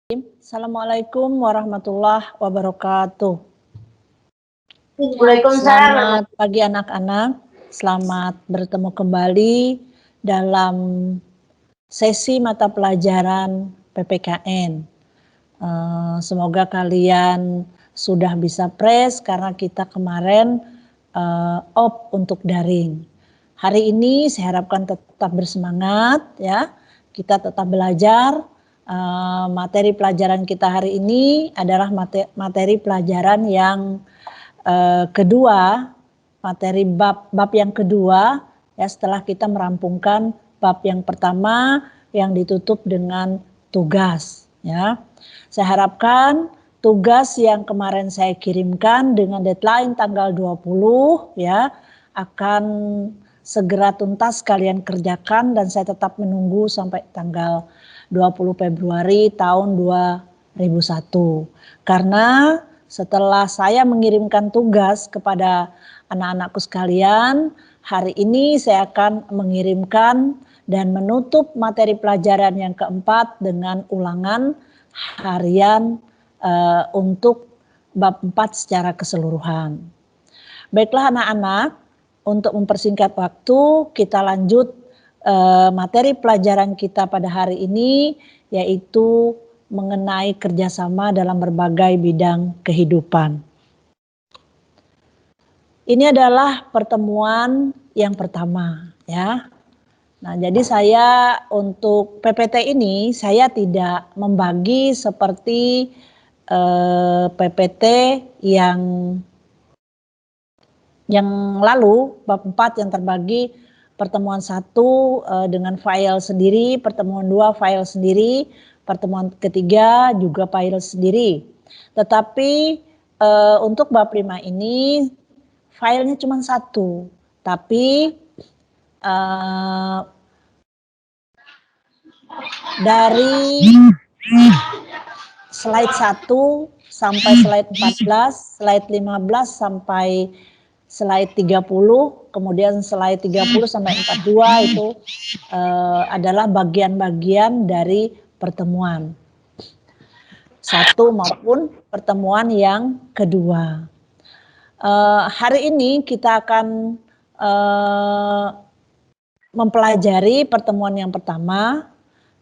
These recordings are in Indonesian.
Assalamualaikum warahmatullahi wabarakatuh. Waalaikumsalam. Selamat pagi anak-anak, selamat bertemu kembali dalam sesi mata pelajaran PPKN. Semoga kalian sudah bisa pres karena kita kemarin off untuk daring. Hari ini saya harapkan tetap bersemangat ya, kita tetap belajar. Materi pelajaran kita hari ini adalah materi pelajaran yang kedua, materi bab yang kedua ya, setelah kita merampungkan bab yang pertama yang ditutup dengan tugas ya. Saya harapkan tugas yang kemarin saya kirimkan dengan deadline tanggal 20 ya akan segera tuntas kalian kerjakan, dan saya tetap menunggu sampai tanggal 20 Februari tahun 2001. Karena setelah saya mengirimkan tugas kepada anak-anakku sekalian, hari ini saya akan mengirimkan dan menutup materi pelajaran yang keempat dengan ulangan harian untuk bab 4 secara keseluruhan. Baiklah anak-anak, untuk mempersingkat waktu kita lanjut materi pelajaran kita pada hari ini, yaitu mengenai kerjasama dalam berbagai bidang kehidupan. Ini adalah pertemuan yang pertama ya. Nah, jadi saya untuk PPT ini saya tidak membagi seperti PPT yang lalu, bab 4 yang terbagi pertemuan 1 dengan file sendiri, pertemuan 2 file sendiri, pertemuan ketiga juga file sendiri. Tetapi untuk bab 5 ini filenya cuma 1, tapi dari slide 1 sampai slide 14, slide 15 sampai slide 30, kemudian slide 30 sampai 42 itu adalah bagian-bagian dari pertemuan 1 maupun pertemuan yang kedua. Hari ini kita akan mempelajari pertemuan yang pertama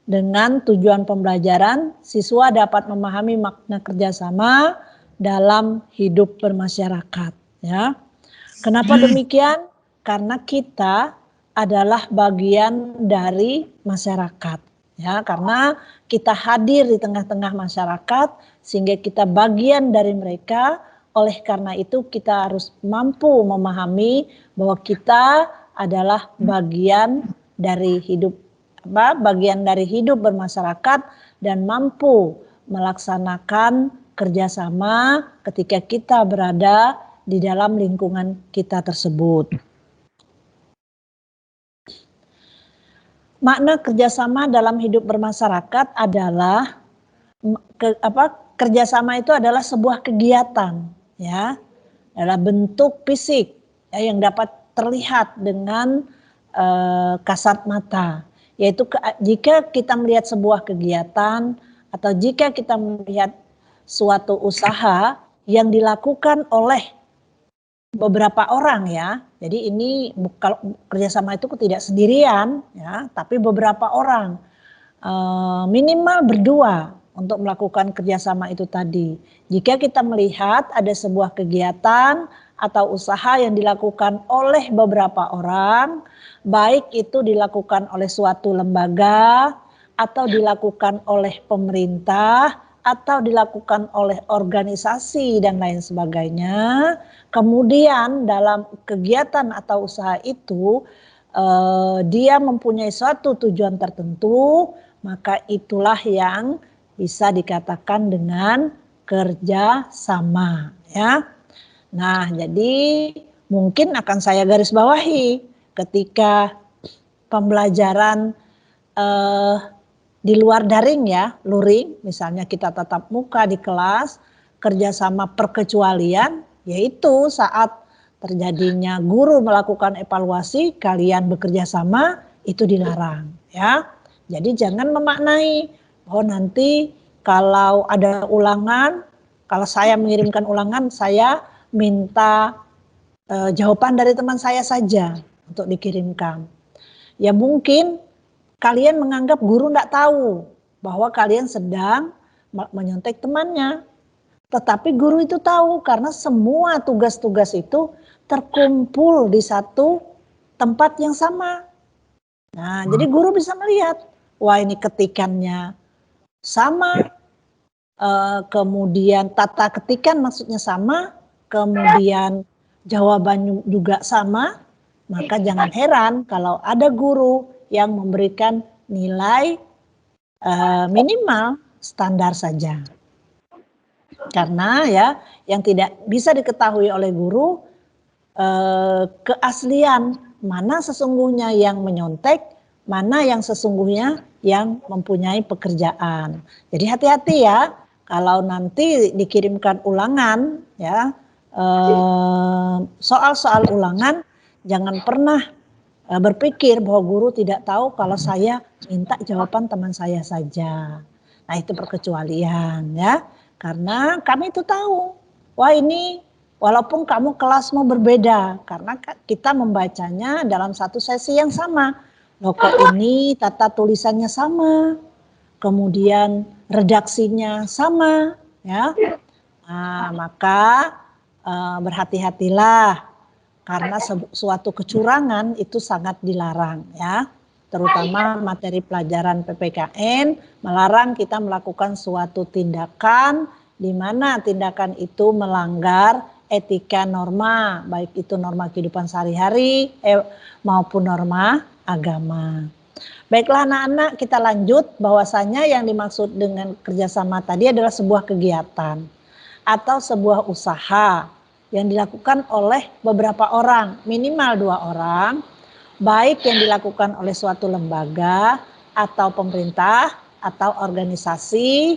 dengan tujuan pembelajaran siswa dapat memahami makna kerjasama dalam hidup bermasyarakat ya. Kenapa demikian? Karena kita adalah bagian dari masyarakat ya, karena kita hadir di tengah-tengah masyarakat sehingga kita bagian dari mereka. Oleh karena itu kita harus mampu memahami bahwa kita adalah bagian dari hidup bermasyarakat dan mampu melaksanakan kerjasama ketika kita berada di dalam lingkungan kita tersebut. Makna kerjasama dalam hidup bermasyarakat adalah kerjasama itu adalah sebuah kegiatan ya, adalah bentuk fisik ya, yang dapat terlihat dengan kasat mata, yaitu jika kita melihat sebuah kegiatan atau jika kita melihat suatu usaha yang dilakukan oleh beberapa orang ya. Jadi ini kalau kerjasama itu tidak sendirian ya, tapi beberapa orang, minimal berdua untuk melakukan kerjasama itu tadi. Jika kita melihat ada sebuah kegiatan atau usaha yang dilakukan oleh beberapa orang, baik itu dilakukan oleh suatu lembaga atau dilakukan oleh pemerintah atau dilakukan oleh organisasi dan lain sebagainya. Kemudian dalam kegiatan atau usaha itu dia mempunyai suatu tujuan tertentu, maka itulah yang bisa dikatakan dengan kerjasama ya. Nah, jadi mungkin akan saya garis bawahi ketika pembelajaran di luar daring ya, luring, misalnya kita tatap muka di kelas, kerjasama perkecualian, yaitu saat terjadinya guru melakukan evaluasi, kalian bekerja sama, itu dilarang ya. Jadi jangan memaknai, oh nanti kalau ada ulangan, kalau saya mengirimkan ulangan, saya minta jawaban dari teman saya saja untuk dikirimkan. Ya mungkin kalian menganggap guru tidak tahu bahwa kalian sedang menyontek temannya. Tetapi guru itu tahu karena semua tugas-tugas itu terkumpul di satu tempat yang sama. Nah, jadi guru bisa melihat, wah ini ketikannya sama, kemudian tata ketikan maksudnya sama, kemudian jawabannya juga sama, maka jangan heran kalau ada guru yang memberikan nilai minimal standar saja. Karena ya yang tidak bisa diketahui oleh guru keaslian mana sesungguhnya yang menyontek, mana yang sesungguhnya yang mempunyai pekerjaan. Jadi hati-hati ya kalau nanti dikirimkan ulangan ya soal-soal ulangan jangan pernah berpikir bahwa guru tidak tahu kalau saya minta jawaban teman saya saja. Nah itu perkecualian ya. Karena kami itu tahu, wah ini walaupun kamu kelasmu berbeda, karena kita membacanya dalam satu sesi yang sama. Loh kok ini tata tulisannya sama, kemudian redaksinya sama, ya. Nah, maka berhati-hatilah karena suatu kecurangan itu sangat dilarang, ya. Terutama materi pelajaran PPKN melarang kita melakukan suatu tindakan di mana tindakan itu melanggar etika norma, baik itu norma kehidupan sehari-hari maupun norma agama. Baiklah anak-anak, kita lanjut bahwasanya yang dimaksud dengan kerjasama tadi adalah sebuah kegiatan atau sebuah usaha yang dilakukan oleh beberapa orang, minimal 2 orang, baik yang dilakukan oleh suatu lembaga atau pemerintah atau organisasi,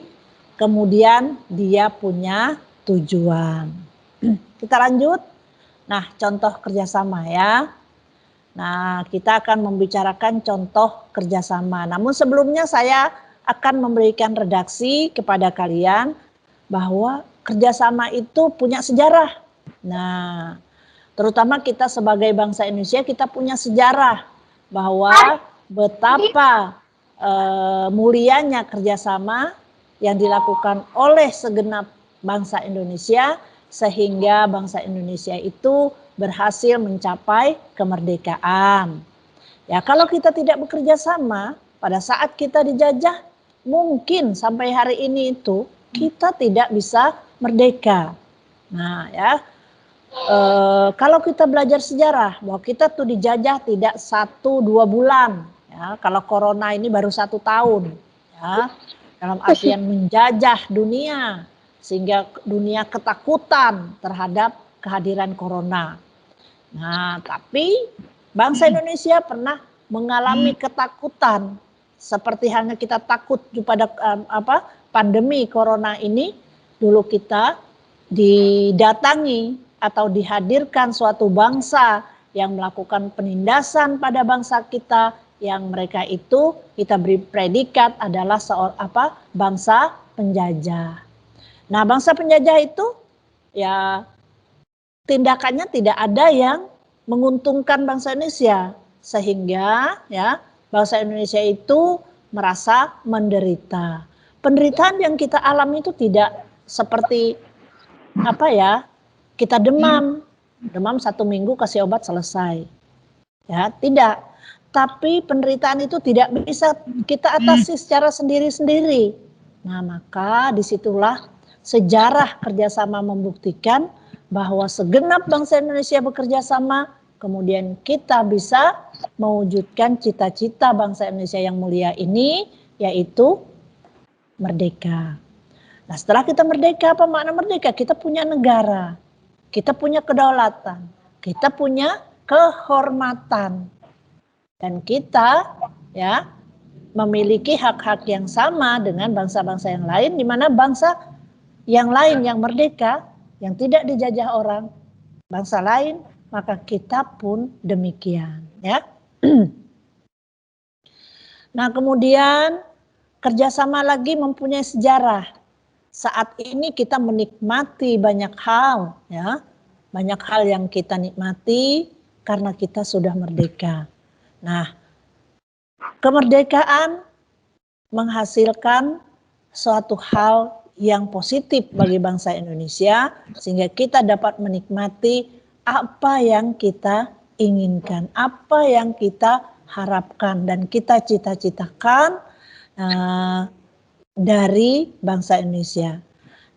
kemudian dia punya tujuan. Kita lanjut. Nah, contoh kerjasama ya. Nah, kita akan membicarakan contoh kerjasama. Namun sebelumnya saya akan memberikan redaksi kepada kalian bahwa kerjasama itu punya sejarah. Nah, terutama kita sebagai bangsa Indonesia, kita punya sejarah bahwa betapa mulianya kerjasama yang dilakukan oleh segenap bangsa Indonesia sehingga bangsa Indonesia itu berhasil mencapai kemerdekaan. Ya, kalau kita tidak bekerja sama pada saat kita dijajah, mungkin sampai hari ini itu kita tidak bisa merdeka. Nah, ya. Kalau kita belajar sejarah bahwa kita tuh dijajah tidak 1-2 bulan, ya. Kalau corona ini baru 1 tahun, ya. Dalam artian menjajah dunia sehingga dunia ketakutan terhadap kehadiran corona. Nah, tapi bangsa Indonesia pernah mengalami ketakutan seperti halnya kita takut pada pandemi corona ini. Dulu kita didatangi atau dihadirkan suatu bangsa yang melakukan penindasan pada bangsa kita, yang mereka itu kita beri predikat adalah bangsa penjajah. Nah, bangsa penjajah itu ya tindakannya tidak ada yang menguntungkan bangsa Indonesia, sehingga ya bangsa Indonesia itu merasa menderita. Penderitaan yang kita alami itu tidak seperti kita demam 1 minggu kasih obat selesai. Ya, tidak. Tapi penderitaan itu tidak bisa kita atasi secara sendiri-sendiri. Nah, maka disitulah sejarah kerjasama membuktikan bahwa segenap bangsa Indonesia bekerja sama, kemudian kita bisa mewujudkan cita-cita bangsa Indonesia yang mulia ini, yaitu merdeka. Nah, setelah kita merdeka, apa makna merdeka? Kita punya negara, kita punya kedaulatan, kita punya kehormatan, dan kita ya memiliki hak-hak yang sama dengan bangsa-bangsa yang lain, di mana bangsa yang lain yang merdeka, yang tidak dijajah orang, bangsa lain, maka kita pun demikian, ya. Nah, kemudian kerjasama lagi mempunyai sejarah. Saat ini kita menikmati banyak hal, ya, banyak hal yang kita nikmati karena kita sudah merdeka. Nah, kemerdekaan menghasilkan suatu hal yang positif bagi bangsa Indonesia sehingga kita dapat menikmati apa yang kita inginkan, apa yang kita harapkan dan kita cita-citakan dari bangsa Indonesia.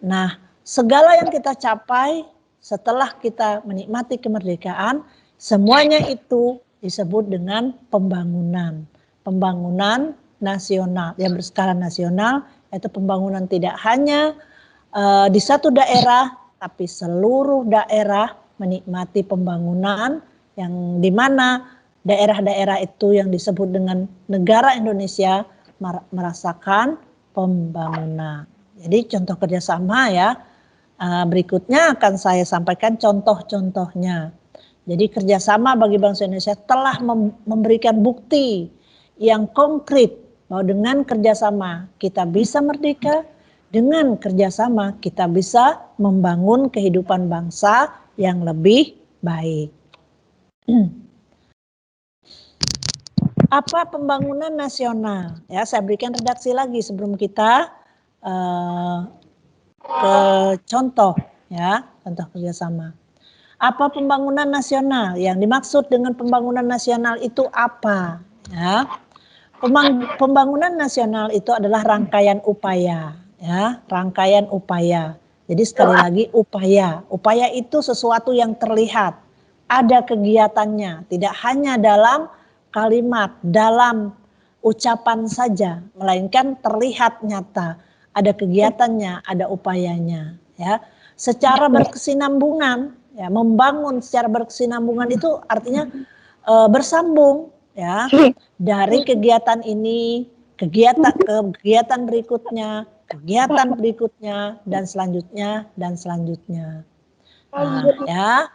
Nah, segala yang kita capai setelah kita menikmati kemerdekaan, semuanya itu disebut dengan pembangunan. Pembangunan nasional, yang berskala nasional, yaitu pembangunan tidak hanya di satu daerah, tapi seluruh daerah menikmati pembangunan yang dimana daerah-daerah itu yang disebut dengan negara Indonesia merasakan pembangunan. Jadi contoh kerjasama ya, berikutnya akan saya sampaikan contoh-contohnya. Jadi kerjasama bagi bangsa Indonesia telah memberikan bukti yang konkret bahwa dengan kerjasama kita bisa merdeka, dengan kerjasama kita bisa membangun kehidupan bangsa yang lebih baik. Apa pembangunan nasional? Ya, saya berikan redaksi lagi sebelum kita ke contoh, ya, contoh kerjasama. Apa pembangunan nasional? Yang dimaksud dengan pembangunan nasional itu apa? Ya, pembangunan nasional itu adalah rangkaian upaya, ya, rangkaian upaya. Jadi sekali lagi upaya. Upaya itu sesuatu yang terlihat, ada kegiatannya, tidak hanya dalam kalimat, dalam ucapan saja, melainkan terlihat nyata, ada kegiatannya, ada upayanya, ya. Secara berkesinambungan, ya, membangun secara berkesinambungan itu artinya bersambung, ya, dari kegiatan ini, kegiatan berikutnya, dan selanjutnya, Nah, ya,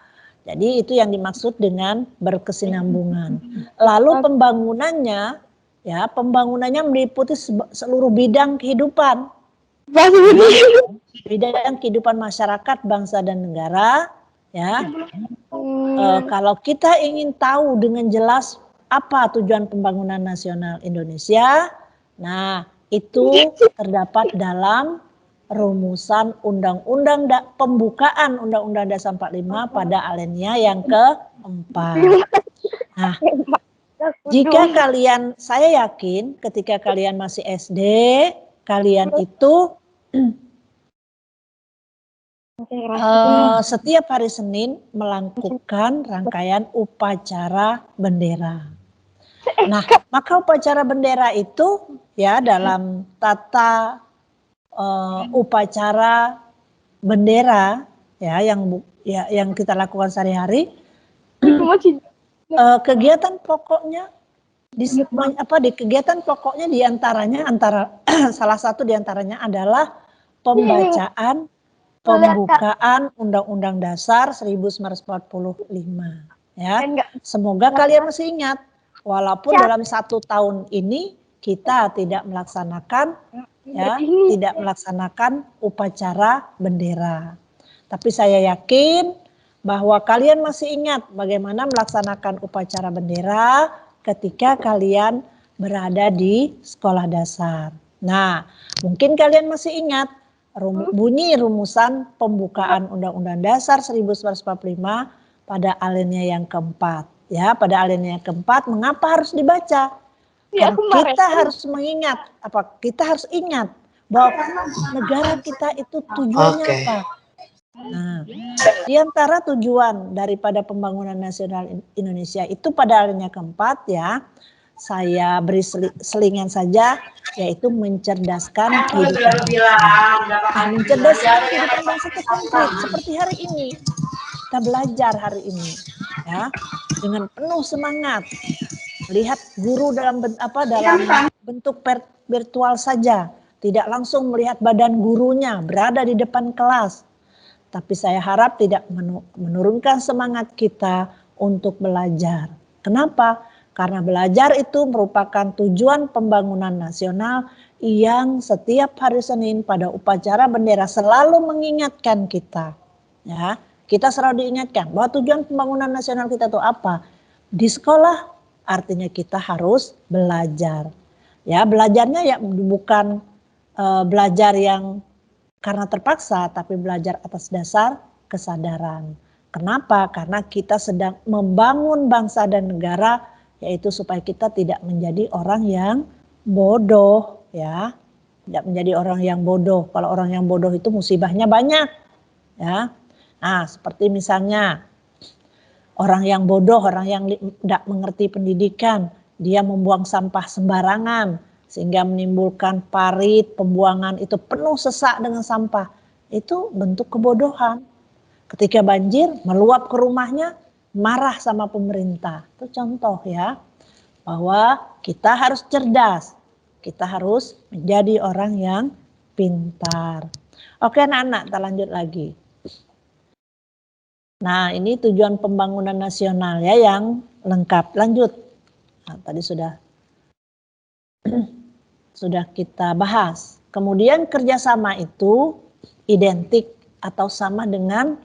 jadi itu yang dimaksud dengan berkesinambungan. Lalu pembangunannya, ya, pembangunannya meliputi seluruh bidang kehidupan. Bidang kehidupan masyarakat, bangsa dan negara, ya. Kalau kita ingin tahu dengan jelas apa tujuan pembangunan nasional Indonesia, nah itu terdapat dalam rumusan undang-undang pembukaan Undang-Undang Dasar 45 pada alinea yang keempat. Nah, jika kalian, saya yakin ketika kalian masih SD, kalian itu setiap hari Senin melakukan rangkaian upacara bendera. Nah, maka upacara bendera itu ya dalam tata upacara bendera ya yang kita lakukan sehari-hari, kegiatan pokoknya di kegiatan pokoknya diantaranya salah satu diantaranya adalah pembacaan pembukaan Undang-Undang Dasar 1945. Ya, semoga kalian masih ingat, walaupun dalam 1 tahun ini kita tidak melaksanakan, ya, tidak melaksanakan upacara bendera. Tapi saya yakin bahwa kalian masih ingat bagaimana melaksanakan upacara bendera ketika kalian berada di sekolah dasar. Nah, mungkin kalian masih ingat bunyi rumusan pembukaan Undang-Undang Dasar 1945 pada alinea yang keempat. Ya, pada alinea yang keempat, mengapa harus dibaca? Karena kita harus mengingat, kita harus ingat bahwa negara kita itu tujuannya apa? Nah, di antara tujuan daripada pembangunan nasional Indonesia itu pada alinea keempat, ya, saya beri selingan saja, yaitu mencerdaskan kehidupan bangsa. Mencerdaskan kehidupan bangsa itu konkret, seperti hari ini. Kita belajar hari ini, ya, dengan penuh semangat. Melihat guru dalam bentuk virtual saja, tidak langsung melihat badan gurunya berada di depan kelas. Tapi saya harap tidak menurunkan semangat kita untuk belajar. Kenapa? Karena belajar itu merupakan tujuan pembangunan nasional yang setiap hari Senin pada upacara bendera selalu mengingatkan kita. Ya, kita selalu diingatkan bahwa tujuan pembangunan nasional kita itu apa? Di sekolah artinya kita harus belajar. Ya, belajarnya ya bukan belajar yang karena terpaksa, tapi belajar atas dasar kesadaran. Kenapa? Karena kita sedang membangun bangsa dan negara, yaitu supaya kita tidak menjadi orang yang bodoh, ya. Tidak menjadi orang yang bodoh. Kalau orang yang bodoh itu musibahnya banyak, ya. Nah, seperti misalnya orang yang bodoh, orang yang tidak mengerti pendidikan, dia membuang sampah sembarangan sehingga menimbulkan parit, pembuangan itu penuh sesak dengan sampah. Itu bentuk kebodohan. Ketika banjir meluap ke rumahnya, marah sama pemerintah. Itu contoh ya, bahwa kita harus cerdas. Kita harus menjadi orang yang pintar. Oke anak-anak, kita lanjut lagi. Nah, ini tujuan pembangunan nasional ya yang lengkap. Lanjut. Nah, tadi sudah kita bahas. Kemudian kerjasama itu identik atau sama dengan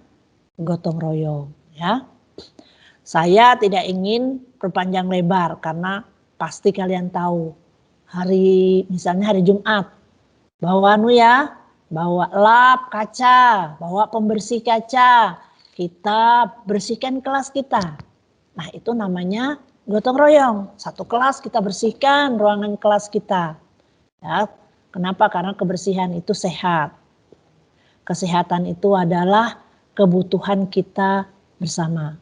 gotong royong ya. Saya tidak ingin perpanjang lebar karena pasti kalian tahu misalnya hari Jumat bawa bawa lap kaca, bawa pembersih kaca, kita bersihkan kelas kita. Nah itu namanya gotong royong. Satu kelas kita bersihkan ruangan kelas kita. Ya, kenapa? Karena kebersihan itu sehat. Kesehatan itu adalah kebutuhan kita bersama.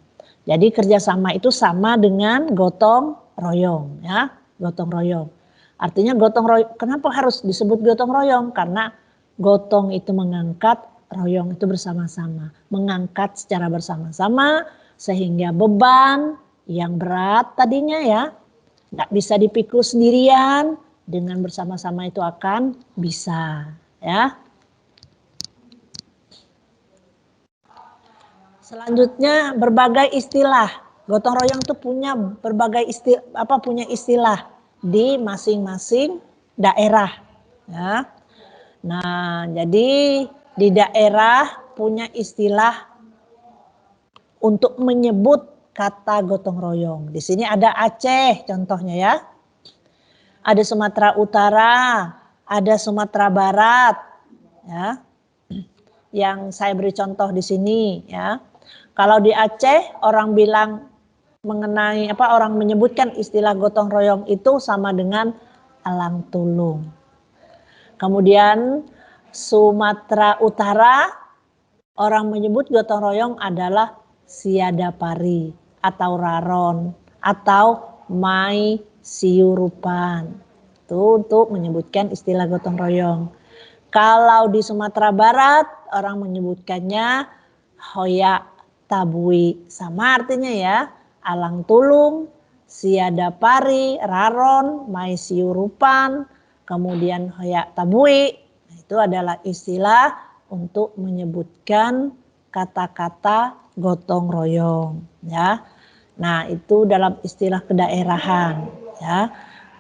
Jadi kerjasama itu sama dengan gotong royong, ya, gotong royong. Artinya gotong royong, kenapa harus disebut gotong royong? Karena gotong itu mengangkat, royong itu bersama-sama. Mengangkat secara bersama-sama sehingga beban yang berat tadinya ya, nggak bisa dipikul sendirian, dengan bersama-sama itu akan bisa, ya. Selanjutnya berbagai istilah. Gotong royong itu punya berbagai istilah di masing-masing daerah. Ya. Nah, jadi di daerah punya istilah untuk menyebut kata gotong royong. Di sini ada Aceh contohnya ya. Ada Sumatera Utara, ada Sumatera Barat. Ya. Yang saya beri contoh di sini ya. Kalau di Aceh orang bilang mengenai orang menyebutkan istilah gotong royong itu sama dengan alang tulung. Kemudian Sumatera Utara orang menyebut gotong royong adalah siadapari atau raron atau mai siurupan. Itu untuk menyebutkan istilah gotong royong. Kalau di Sumatera Barat orang menyebutkannya hoyak tabui, sama artinya ya, alang tulung, siadapari, raron, mai siurupan, kemudian hoyak tabui. Itu adalah istilah untuk menyebutkan kata-kata gotong royong ya. Nah, itu dalam istilah kedaerahan ya.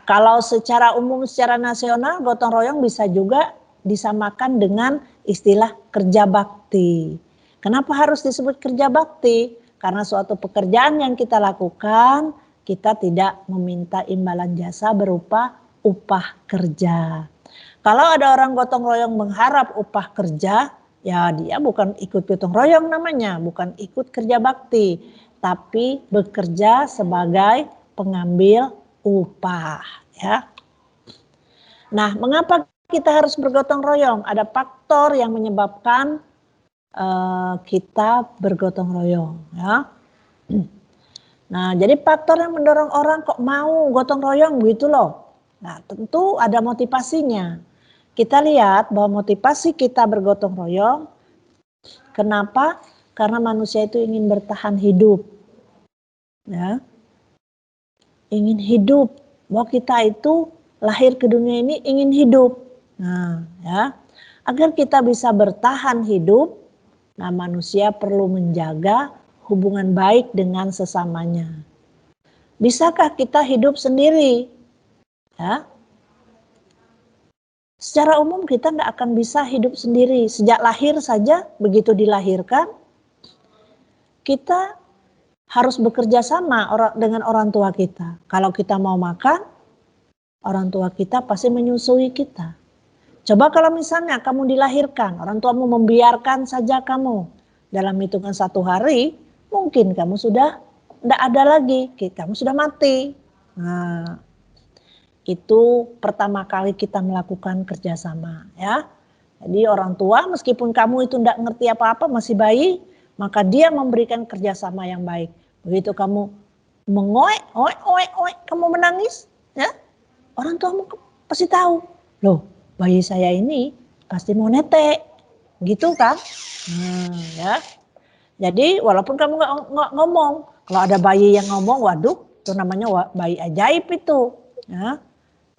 Kalau secara umum secara nasional gotong royong bisa juga disamakan dengan istilah kerja bakti. Kenapa harus disebut kerja bakti? Karena suatu pekerjaan yang kita lakukan, kita tidak meminta imbalan jasa berupa upah kerja. Kalau ada orang gotong royong mengharap upah kerja, ya dia bukan ikut gotong royong namanya, bukan ikut kerja bakti, tapi bekerja sebagai pengambil upah. Ya. Nah, mengapa kita harus bergotong royong? Ada faktor yang menyebabkan kita bergotong royong ya. Nah, jadi faktor yang mendorong orang kok mau gotong royong gitu loh. Nah, tentu ada motivasinya. Kita lihat bahwa motivasi kita bergotong royong, kenapa? Karena manusia itu ingin bertahan hidup. Ya. Ingin hidup. Bahwa kita itu lahir ke dunia ini ingin hidup. Nah, ya. Agar kita bisa bertahan hidup, nah, manusia perlu menjaga hubungan baik dengan sesamanya. Bisakah kita hidup sendiri? Ya. Secara umum kita nggak akan bisa hidup sendiri. Sejak lahir saja, begitu dilahirkan, kita harus bekerja sama dengan orang tua kita. Kalau kita mau makan, orang tua kita pasti menyusui kita. Coba kalau misalnya kamu dilahirkan, orang tuamu membiarkan saja kamu. Dalam hitungan 1 hari, mungkin kamu sudah tidak ada lagi, kamu sudah mati. Nah, itu pertama kali kita melakukan kerjasama, ya. Jadi orang tua meskipun kamu itu tidak ngerti apa-apa, masih bayi, maka dia memberikan kerjasama yang baik. Begitu kamu mengoek, oek, kamu menangis, ya, orang tuamu pasti tahu, loh bayi saya ini pasti mau netek, gitu kan? Ya. Jadi walaupun kamu nggak ngomong, kalau ada bayi yang ngomong, waduh, itu namanya bayi ajaib itu. Ya.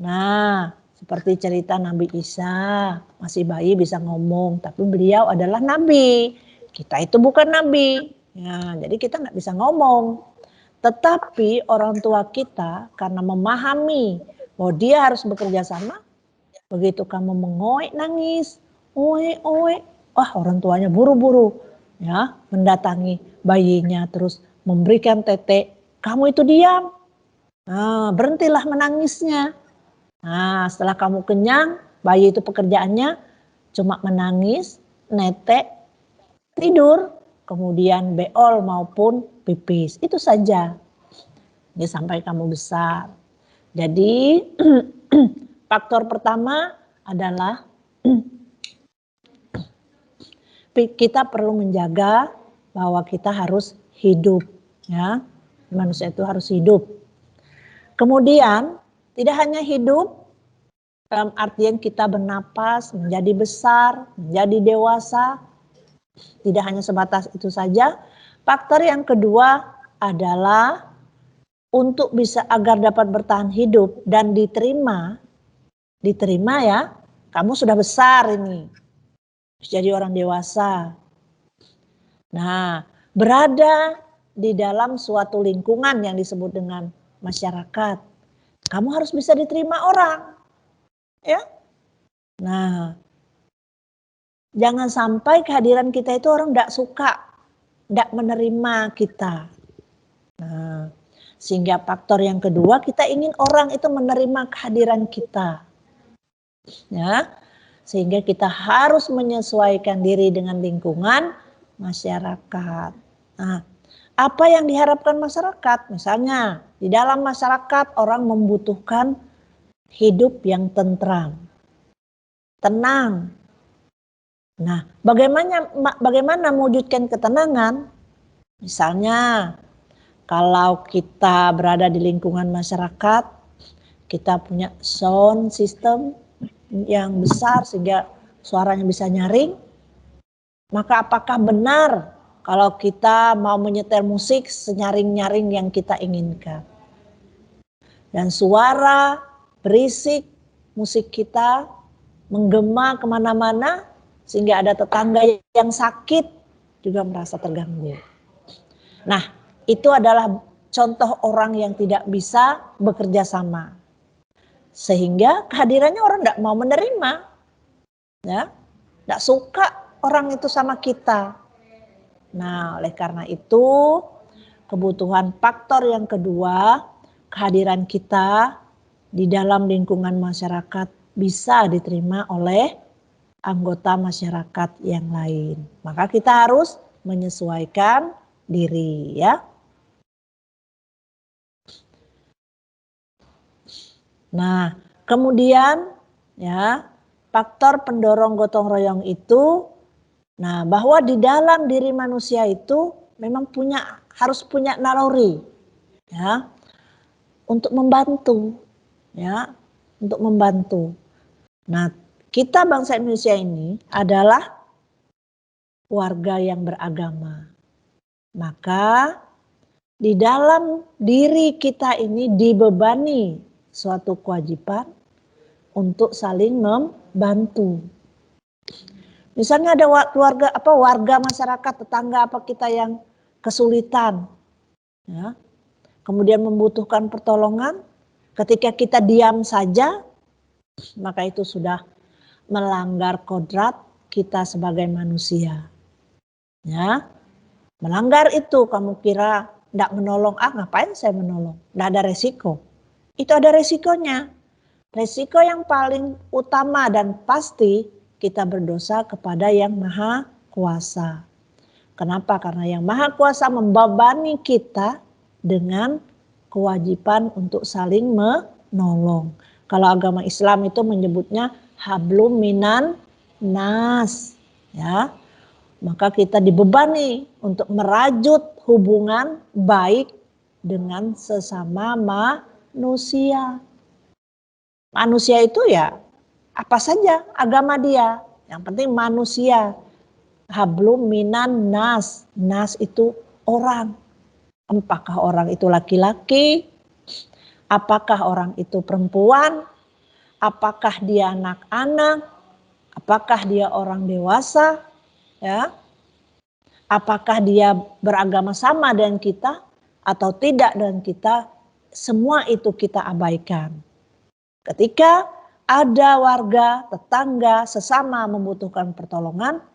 Nah, seperti cerita Nabi Isa, masih bayi bisa ngomong, tapi beliau adalah nabi. Kita itu bukan nabi. Ya, jadi kita nggak bisa ngomong. Tetapi orang tua kita karena memahami bahwa dia harus bekerja sama, begitu kamu mengoek nangis, oe, wah orang tuanya buru-buru ya mendatangi bayinya terus memberikan tete, kamu itu diam. Nah, berhentilah menangisnya. Nah, setelah kamu kenyang, bayi itu pekerjaannya cuma menangis, netek, tidur, kemudian beol maupun pipis. Itu saja. Ya, sampai kamu besar. Jadi faktor pertama adalah kita perlu menjaga bahwa kita harus hidup, ya. Manusia itu harus hidup. Kemudian tidak hanya hidup dalam artian kita bernapas, menjadi besar, menjadi dewasa, tidak hanya sebatas itu saja. Faktor yang kedua adalah untuk bisa agar dapat bertahan hidup dan diterima ya, kamu sudah besar ini, jadi orang dewasa. Nah, berada di dalam suatu lingkungan yang disebut dengan masyarakat, kamu harus bisa diterima orang, ya. Nah, jangan sampai kehadiran kita itu orang tidak suka, tidak menerima kita. Nah, sehingga faktor yang kedua, kita ingin orang itu menerima kehadiran kita, ya. Sehingga kita harus menyesuaikan diri dengan lingkungan masyarakat. Nah, apa yang diharapkan masyarakat? Misalnya, di dalam masyarakat orang membutuhkan hidup yang tentram, tenang. Nah, bagaimana mewujudkan ketenangan? Misalnya, kalau kita berada di lingkungan masyarakat, kita punya sound system yang besar sehingga suaranya bisa nyaring, maka apakah benar kalau kita mau menyetel musik senyaring-nyaring yang kita inginkan? Dan suara berisik musik kita menggema kemana-mana sehingga ada tetangga yang sakit juga merasa terganggu. Nah, itu adalah contoh orang yang tidak bisa bekerja sama. Sehingga kehadirannya orang tidak mau menerima. Ya, tidak suka orang itu sama kita. Nah, oleh karena itu kebutuhan faktor yang kedua, kehadiran kita di dalam lingkungan masyarakat bisa diterima oleh anggota masyarakat yang lain. Maka kita harus menyesuaikan diri, ya. Nah, kemudian ya, faktor pendorong gotong royong itu, nah bahwa di dalam diri manusia itu memang harus punya naluri, ya, untuk membantu, ya, untuk membantu. Nah, kita bangsa Indonesia ini adalah warga yang beragama. Maka di dalam diri kita ini dibebani suatu kewajiban untuk saling membantu. Misalnya ada warga masyarakat tetangga kita yang kesulitan, ya, kemudian membutuhkan pertolongan, ketika kita diam saja, maka itu sudah melanggar kodrat kita sebagai manusia. Ya, melanggar itu kamu kira tidak menolong, ngapain saya menolong? Tidak ada resiko. Itu ada resikonya. Resiko yang paling utama dan pasti kita berdosa kepada yang maha kuasa. Kenapa? Karena yang maha kuasa membebani kita dengan kewajiban untuk saling menolong. Kalau agama Islam itu menyebutnya hablum minan nas, ya. Maka kita dibebani untuk merajut hubungan baik dengan sesama manusia. Manusia itu ya apa saja agama dia, yang penting manusia. Hablum minan nas, nas itu orang. Apakah orang itu laki-laki? Apakah orang itu perempuan? Apakah dia anak-anak? Apakah dia orang dewasa? Ya, apakah dia beragama sama dengan kita atau tidak dengan kita? Semua itu kita abaikan. Ketika ada warga, tetangga, sesama membutuhkan pertolongan,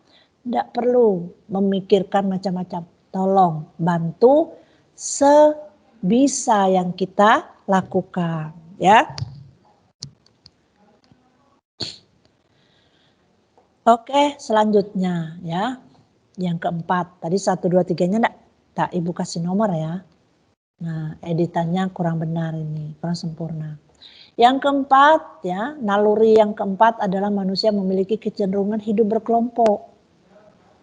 tidak perlu memikirkan macam-macam. Tolong bantu sebisa yang kita lakukan, ya. Oke, selanjutnya ya. Yang keempat, tadi 1, 2, 3-nya enggak Ibu kasih nomor ya. Nah, editannya kurang benar ini, kurang sempurna. Yang keempat ya, naluri yang keempat adalah manusia memiliki kecenderungan hidup berkelompok.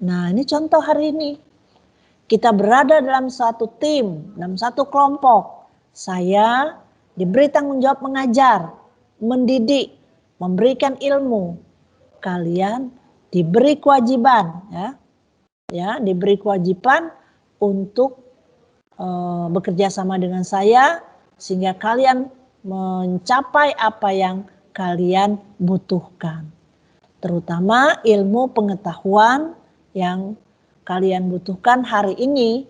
Nah, ini contoh hari ini. Kita berada dalam satu tim, dalam satu kelompok. Saya diberi tanggung jawab mengajar, mendidik, memberikan ilmu. Kalian diberi kewajiban, ya, diberi kewajiban untuk bekerja sama dengan saya sehingga kalian mencapai apa yang kalian butuhkan. Terutama ilmu pengetahuan yang kalian butuhkan hari ini.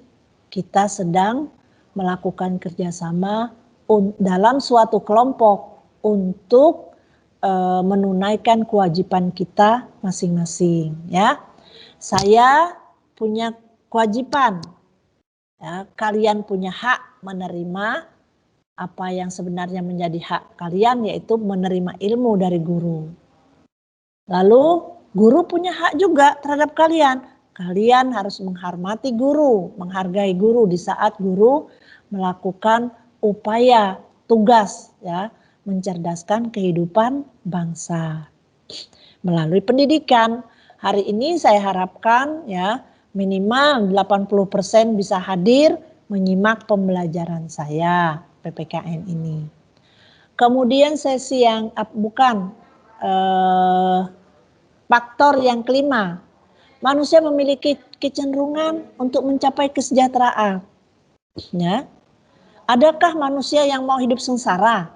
Kita sedang melakukan kerjasama dalam suatu kelompok untuk menunaikan kewajiban kita masing-masing, ya. Saya punya kewajiban, ya, kalian punya hak menerima apa yang sebenarnya menjadi hak kalian, yaitu menerima ilmu dari guru. Lalu guru punya hak juga terhadap kalian. Kalian harus menghormati guru, menghargai guru di saat guru melakukan upaya tugas, ya, mencerdaskan kehidupan bangsa melalui pendidikan. Hari ini saya harapkan ya minimal 80% bisa hadir menyimak pembelajaran saya PPKN ini. Kemudian sesi yang faktor yang kelima, manusia memiliki kecenderungan untuk mencapai kesejahteraan. Ya. Adakah manusia yang mau hidup sengsara?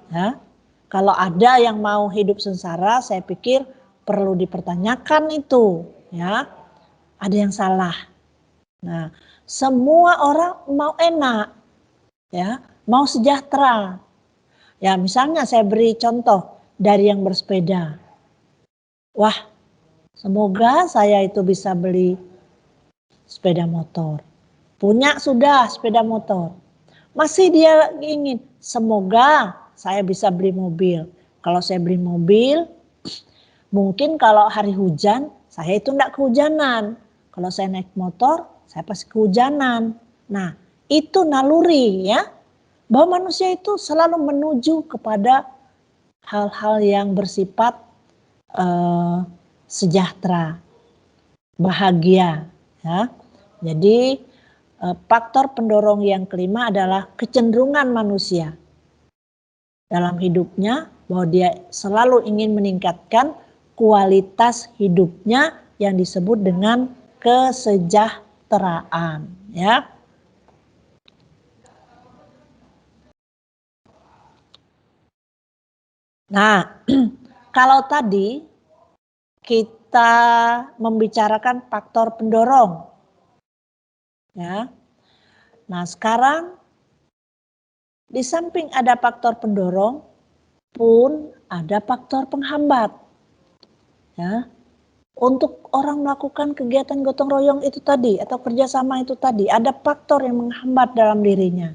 Ya. Kalau ada yang mau hidup sengsara, saya pikir perlu dipertanyakan itu. Ya. Ada yang salah. Nah, semua orang mau enak, ya, mau sejahtera. Ya, misalnya saya beri contoh dari yang bersepeda. Wah, semoga saya itu bisa beli sepeda motor. Punya sudah sepeda motor. Masih dia ingin, semoga saya bisa beli mobil. Kalau saya beli mobil, mungkin kalau hari hujan, saya itu enggak kehujanan. Kalau saya naik motor, saya pasti kehujanan. Nah, itu naluri ya. Bahwa manusia itu selalu menuju kepada hal-hal yang bersifat sejahtera, bahagia. Ya. Jadi faktor pendorong yang kelima adalah kecenderungan manusia dalam hidupnya bahwa dia selalu ingin meningkatkan kualitas hidupnya yang disebut dengan kesejahteraan, ya. Nah, kalau tadi kita membicarakan faktor pendorong, ya. Nah, sekarang di samping ada faktor pendorong pun ada faktor penghambat. Ya, untuk orang melakukan kegiatan gotong royong itu tadi atau kerjasama itu tadi, ada faktor yang menghambat dalam dirinya.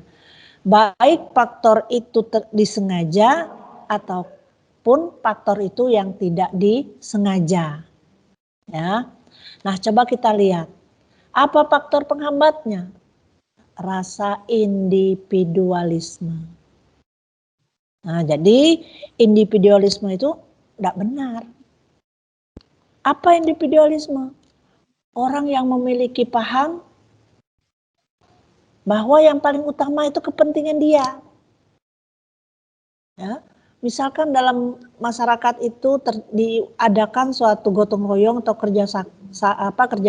Baik faktor itu disengaja ataupun faktor itu yang tidak disengaja. Ya. Nah, coba kita lihat. Apa faktor penghambatnya? Rasa individualisme. Nah, jadi individualisme itu tidak benar. Apa individualisme? Orang yang memiliki paham bahwa yang paling utama itu kepentingan dia. Ya, misalkan dalam masyarakat itu diadakan suatu gotong royong atau kerja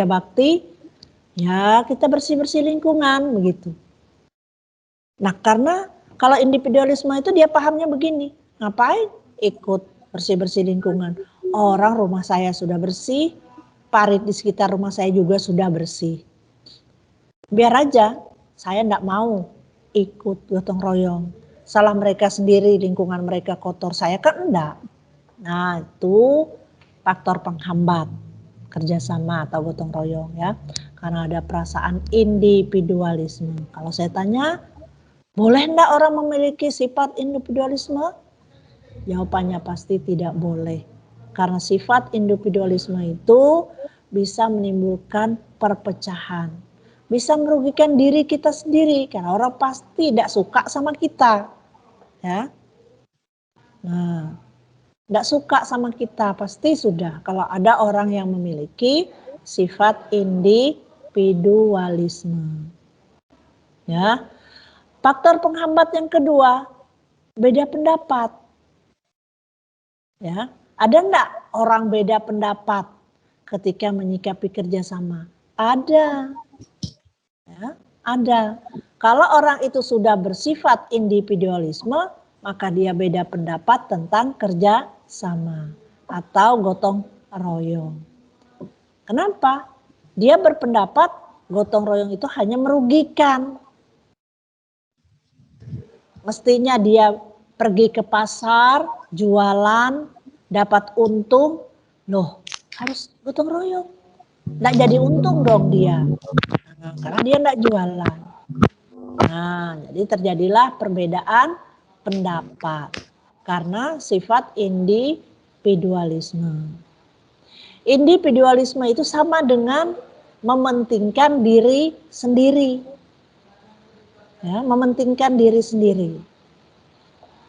bakti, ya kita bersih-bersih lingkungan begitu. Nah, karena kalau individualisme itu dia pahamnya begini, ngapain ikut bersih-bersih lingkungan? Orang rumah saya sudah bersih, parit di sekitar rumah saya juga sudah bersih. Biar aja, saya enggak mau ikut gotong royong. Salah mereka sendiri, lingkungan mereka kotor, saya kan enggak. Nah, itu faktor penghambat kerjasama atau gotong royong ya. Karena ada perasaan individualisme. Kalau saya tanya, boleh enggak orang memiliki sifat individualisme? Jawabannya pasti tidak boleh. Karena sifat individualisme itu bisa menimbulkan perpecahan. Bisa merugikan diri kita sendiri karena orang pasti tidak suka sama kita. Ya. Nah, tidak suka sama kita pasti sudah kalau ada orang yang memiliki sifat individualisme. Ya. Faktor penghambat yang kedua, beda pendapat. Ya, ada enggak orang beda pendapat ketika menyikapi kerjasama? Ada. Ya, ada. Kalau orang itu sudah bersifat individualisme, maka dia beda pendapat tentang kerjasama atau gotong royong. Kenapa? Dia berpendapat gotong royong itu hanya merugikan. Mestinya dia pergi ke pasar, jualan, dapat untung, loh harus gotong royong. Nggak jadi untung dong dia, karena dia nggak jualan. Nah, jadi terjadilah perbedaan pendapat karena sifat individualisme. Individualisme itu sama dengan mementingkan diri sendiri. Ya, mementingkan diri sendiri.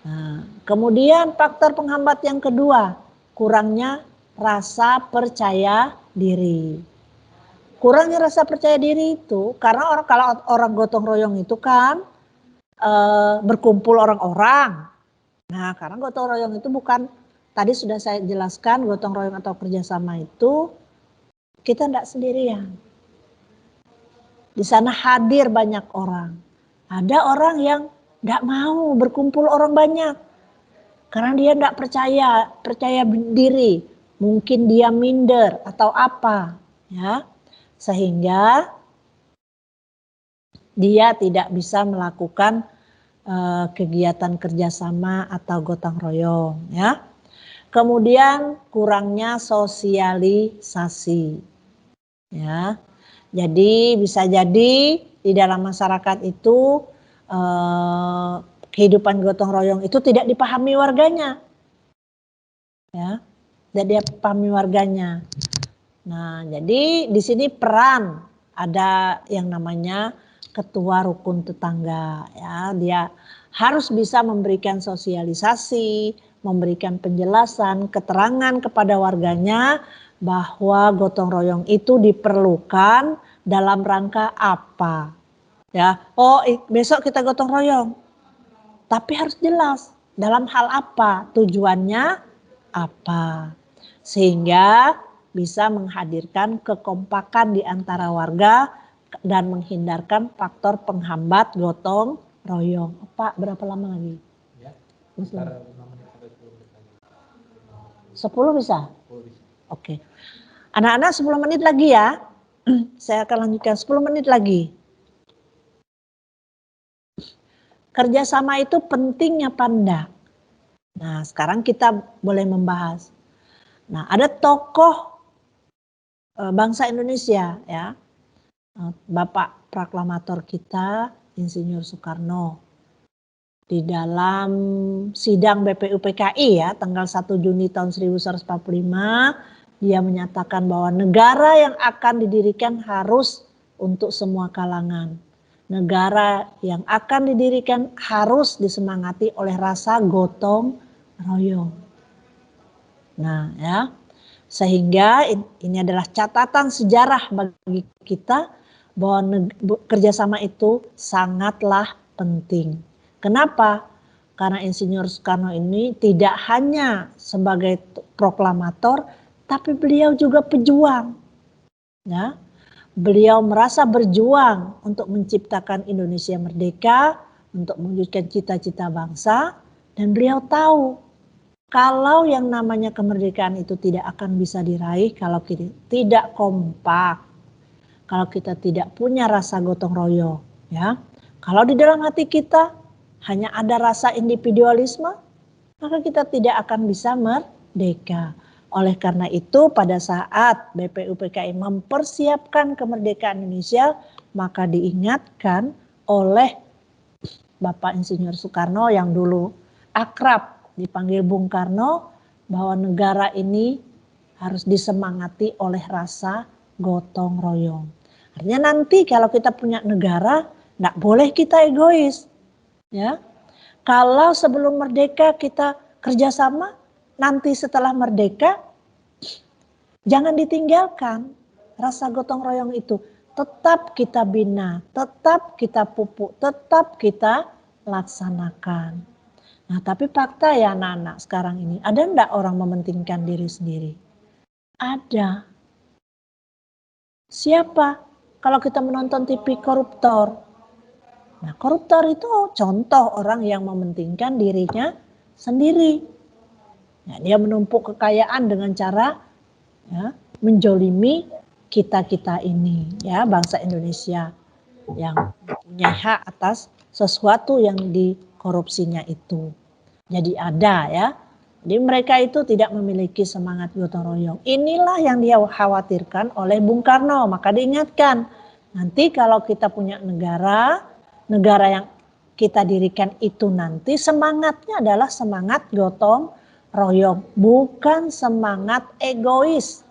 Nah, kemudian faktor penghambat yang kedua, kurangnya rasa percaya diri. Kurangnya rasa percaya diri itu karena kalau orang gotong royong itu kan berkumpul orang-orang. Nah, karena gotong royong itu bukan, tadi sudah saya jelaskan, gotong royong atau kerjasama itu kita tidak sendirian. Di sana hadir banyak orang. Ada orang yang tidak mau berkumpul orang banyak. Karena dia tidak percaya diri. Mungkin dia minder atau apa. Ya, sehingga dia tidak bisa melakukan kegiatan kerjasama atau gotong royong. Ya. Kemudian kurangnya sosialisasi. Ya. Jadi bisa jadi di dalam masyarakat itu kehidupan gotong royong itu tidak dipahami warganya. Ya, tidak dipahami warganya. Nah, jadi di sini peran ada yang namanya ketua rukun tetangga. Ya, dia harus bisa memberikan sosialisasi, memberikan penjelasan, keterangan kepada warganya bahwa gotong royong itu diperlukan dalam rangka apa. Ya, oh besok kita gotong royong. Tapi harus jelas dalam hal apa, tujuannya apa. Sehingga bisa menghadirkan kekompakan di antara warga dan menghindarkan faktor penghambat gotong royong. Pak, berapa lama lagi? Ya, 10 bisa? 10 bisa. Oke. Anak-anak 10 menit lagi ya. Saya akan lanjutkan 10 menit lagi. Kerjasama itu pentingnya apa enggak? Nah, sekarang kita boleh membahas. Nah, ada tokoh bangsa Indonesia ya, Bapak Proklamator kita Insinyur Soekarno. Di dalam sidang BPUPKI ya tanggal 1 Juni tahun 1945 dia menyatakan bahwa negara yang akan didirikan harus untuk semua kalangan. Negara yang akan didirikan harus disemangati oleh rasa gotong royong. Nah ya, sehingga ini adalah catatan sejarah bagi kita bahwa kerjasama itu sangatlah penting. Kenapa? Karena Insinyur Soekarno ini tidak hanya sebagai proklamator, tapi beliau juga pejuang. Ya, beliau merasa berjuang untuk menciptakan Indonesia merdeka, untuk mewujudkan cita-cita bangsa, dan beliau tahu kalau yang namanya kemerdekaan itu tidak akan bisa diraih kalau kita tidak kompak, kalau kita tidak punya rasa gotong royong, ya. Kalau di dalam hati kita hanya ada rasa individualisme, maka kita tidak akan bisa merdeka. Oleh karena itu pada saat BPUPKI mempersiapkan kemerdekaan Indonesia, maka diingatkan oleh Bapak Insinyur Soekarno yang dulu akrab dipanggil Bung Karno, bahwa negara ini harus disemangati oleh rasa gotong royong. Artinya nanti kalau kita punya negara, tidak boleh kita egois. Ya, kalau sebelum merdeka kita kerjasama, nanti setelah merdeka jangan ditinggalkan rasa gotong royong itu. Tetap kita bina, tetap kita pupuk, tetap kita laksanakan. Nah, tapi fakta ya anak-anak sekarang ini, ada enggak orang mementingkan diri sendiri? Ada. Siapa? Kalau kita menonton TV koruptor. Nah, koruptor itu contoh orang yang mementingkan dirinya sendiri. Nah, dia menumpuk kekayaan dengan cara ya, menjolimi kita-kita ini, ya bangsa Indonesia yang punya hak atas sesuatu yang dikorupsinya itu. Jadi ada ya. Jadi mereka itu tidak memiliki semangat gotong royong. Inilah yang dia khawatirkan oleh Bung Karno. Maka diingatkan, nanti kalau kita punya negara yang kita dirikan itu nanti semangatnya adalah semangat gotong royong. Bukan semangat egois.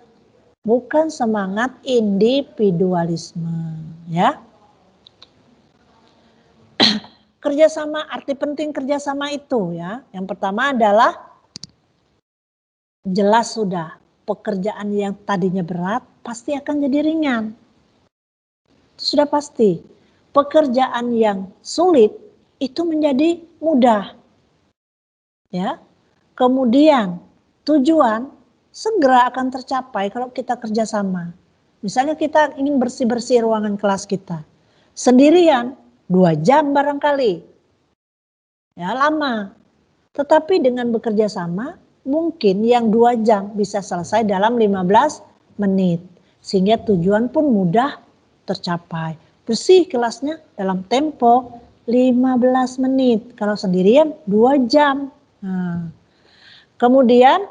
Bukan semangat individualisme. Ya. Kerjasama, arti penting kerjasama itu ya. Yang pertama adalah jelas sudah pekerjaan yang tadinya berat pasti akan jadi ringan. Itu sudah pasti. Pekerjaan yang sulit itu menjadi mudah. Ya. Kemudian tujuan segera akan tercapai kalau kita kerjasama. Misalnya kita ingin bersih-bersih ruangan kelas kita. Sendirian 2 jam barangkali. Ya lama. Tetapi dengan bekerja sama mungkin yang 2 jam bisa selesai dalam 15 menit. Sehingga tujuan pun mudah tercapai. Bersih kelasnya dalam tempo 15 menit. Kalau sendirian 2 jam. Nah. Kemudian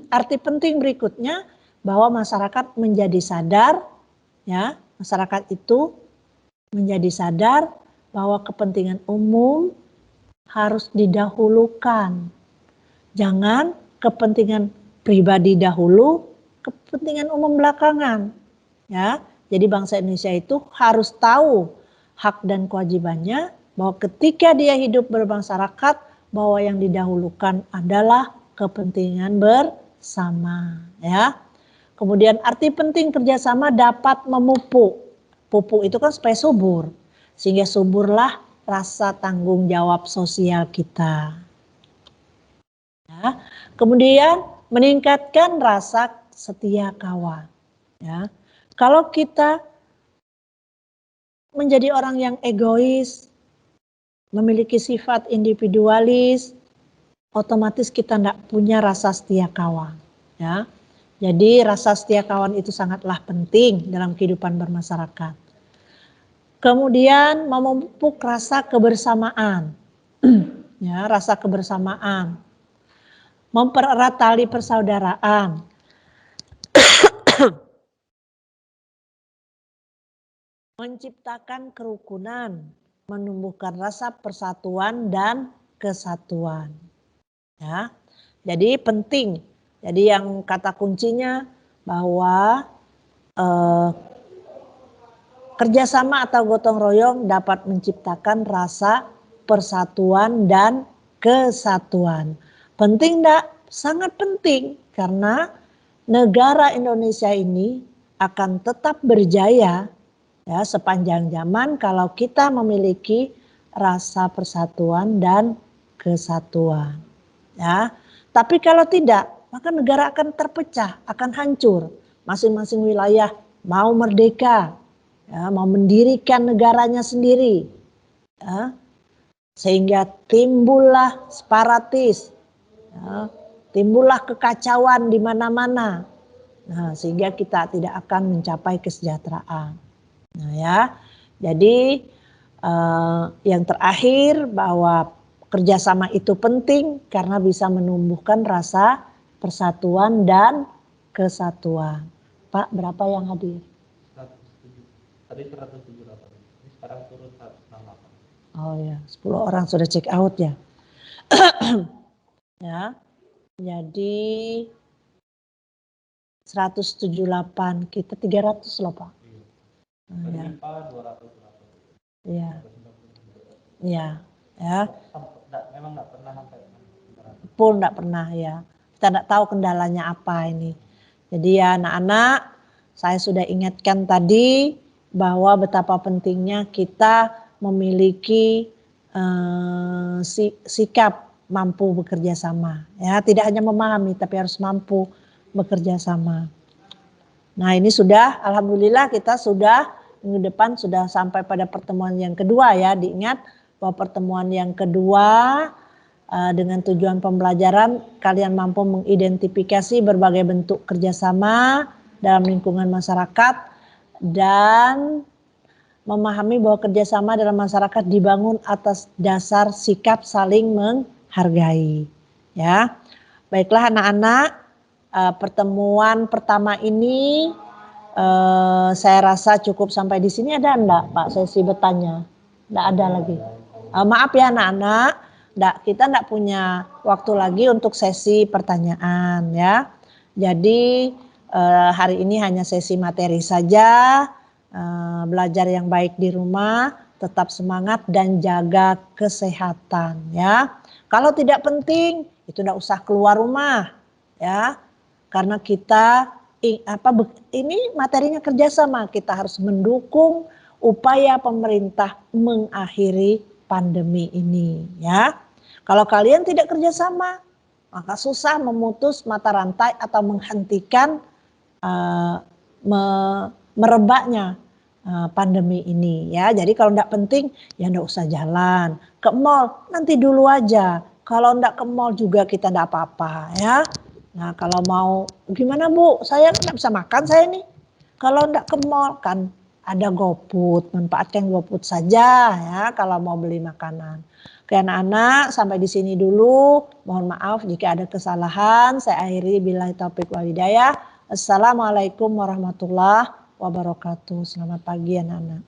arti penting berikutnya bahwa masyarakat menjadi sadar. Ya, masyarakat itu menjadi sadar bahwa kepentingan umum harus didahulukan. Jangan kepentingan pribadi dahulu, kepentingan umum belakangan. Ya, jadi bangsa Indonesia itu harus tahu hak dan kewajibannya bahwa ketika dia hidup bermasyarakat, bahwa yang didahulukan adalah kepentingan bersama. Ya. Kemudian arti penting kerjasama dapat memupuk. Pupuk itu kan supaya subur. Sehingga suburlah rasa tanggung jawab sosial kita. Ya. Kemudian meningkatkan rasa setia kawan. Ya. Kalau kita menjadi orang yang egois, memiliki sifat individualis, otomatis kita tidak punya rasa setia kawan. Ya. Jadi rasa setia kawan itu sangatlah penting dalam kehidupan bermasyarakat. Kemudian memupuk rasa kebersamaan. Ya, rasa kebersamaan. Mempererat tali persaudaraan. menciptakan kerukunan, menumbuhkan rasa persatuan dan kesatuan. Ya, jadi penting. Jadi yang kata kuncinya bahwa kerjasama atau gotong royong dapat menciptakan rasa persatuan dan kesatuan. Penting enggak? Sangat penting karena negara Indonesia ini akan tetap berjaya ya sepanjang zaman kalau kita memiliki rasa persatuan dan kesatuan. Ya. Tapi kalau tidak, maka negara akan terpecah, akan hancur. Masing-masing wilayah mau merdeka, ya, mau mendirikan negaranya sendiri, ya, sehingga timbullah separatis, ya, timbullah kekacauan di mana-mana. Nah, sehingga kita tidak akan mencapai kesejahteraan. Nah, ya, jadi yang terakhir bahwa kerjasama itu penting karena bisa menumbuhkan rasa persatuan dan kesatuan. Pak, berapa yang hadir? 107. Tadi 178. Ini sekarang turun 168. Oh ya, 10 orang sudah check out ya. Ya. Jadi 178, kita 300 loh, Pak. Iya. Ya. IPA 200. Iya. Iya, ya. Memang nggak pernah sampai 300. Pun nggak pernah ya. Kita nggak tahu kendalanya apa ini. Jadi ya anak-anak, saya sudah ingatkan tadi bahwa betapa pentingnya kita memiliki sikap mampu bekerja sama. Ya, tidak hanya memahami tapi harus mampu bekerja sama. Nah, ini sudah alhamdulillah kita sudah minggu depan sudah sampai pada pertemuan yang kedua ya. Diingat bahwa pertemuan yang kedua dengan tujuan pembelajaran kalian mampu mengidentifikasi berbagai bentuk kerjasama dalam lingkungan masyarakat dan memahami bahwa kerjasama dalam masyarakat dibangun atas dasar sikap saling menghargai. Ya, baiklah anak-anak, pertemuan pertama ini saya rasa cukup sampai di sini. Ada enggak Pak sesi bertanya? Enggak ada lagi. Maaf ya anak-anak, kita enggak punya waktu lagi untuk sesi pertanyaan ya. Jadi hari ini hanya sesi materi saja. Belajar yang baik di rumah, tetap semangat dan jaga kesehatan ya. Kalau tidak penting itu enggak usah keluar rumah ya. Karena kita ini materinya kerjasama, kita harus mendukung upaya pemerintah mengakhiri pandemi ini ya. Kalau kalian tidak kerjasama, maka susah memutus mata rantai atau menghentikan merebaknya pandemi ini ya. Jadi kalau enggak penting ya enggak usah jalan ke mall, nanti dulu aja. Kalau enggak ke mall juga kita enggak apa-apa ya. Nah, kalau mau gimana Bu? Saya enggak bisa makan saya nih. Kalau enggak ke mall kan ada GoFood, manfaatkan GoFood saja ya kalau mau beli makanan. Oke anak-anak, sampai di sini dulu. Mohon maaf jika ada kesalahan. Saya akhiri billahi taufik wal hidayah. Assalamualaikum warahmatullahi wabarakatuh. Selamat pagi anak-anak.